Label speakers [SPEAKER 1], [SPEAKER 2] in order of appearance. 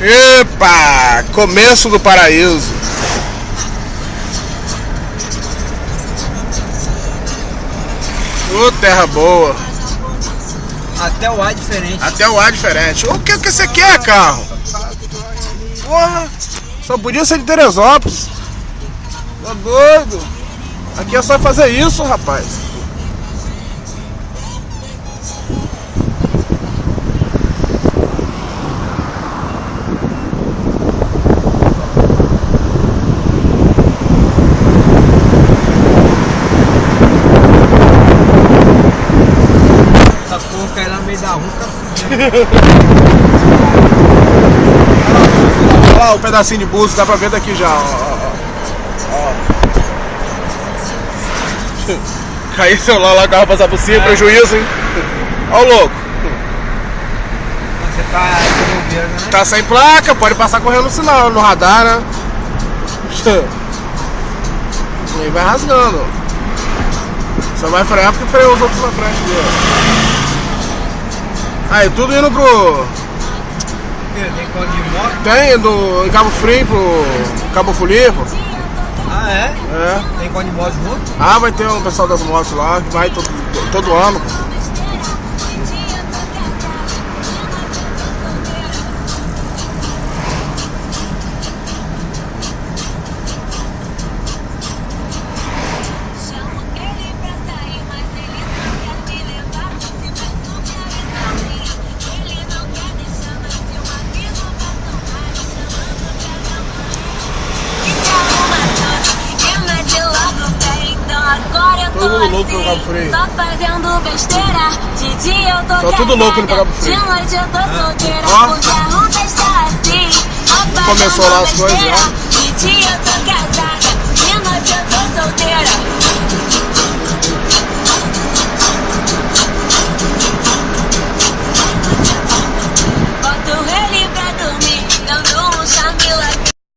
[SPEAKER 1] Epa! Começo do paraíso. Ô, terra boa.
[SPEAKER 2] Até o ar é diferente.
[SPEAKER 1] Até o ar é diferente. O que você quer, carro? Porra! Só podia ser de Teresópolis. Tá doido? Aqui é só fazer isso, rapaz.
[SPEAKER 2] Essa porra cair lá no meio da rua,
[SPEAKER 1] Olha lá o pedacinho de busto, dá pra ver daqui já. Ó. Caiu o celular lá, o carro passar por cima, prejuízo, hein? Ó o louco.
[SPEAKER 2] Você tá de bobeira, né?
[SPEAKER 1] Tá sem placa, pode passar correndo no sinal, no radar, né? E aí vai rasgando. Só vai frear porque freou os outros na frente dele. Aí, tudo indo pro...
[SPEAKER 2] Tem código de moto?
[SPEAKER 1] Tem, em Cabo Frio pro Cabo Fulipo.
[SPEAKER 2] Ah, é?
[SPEAKER 1] É.
[SPEAKER 2] Tem código de moto junto?
[SPEAKER 1] Ah, vai ter um pessoal das motos lá que vai todo ano. Todo louco no Cabo Frio.
[SPEAKER 3] Só fazendo besteira. De dia eu tô
[SPEAKER 1] Só tudo louco no Cabo Frio.
[SPEAKER 3] De noite eu tô solteira.
[SPEAKER 1] Ó.
[SPEAKER 3] Porque a roupa está assim.
[SPEAKER 1] Começou lá as coisas, ó.
[SPEAKER 3] De dia eu tô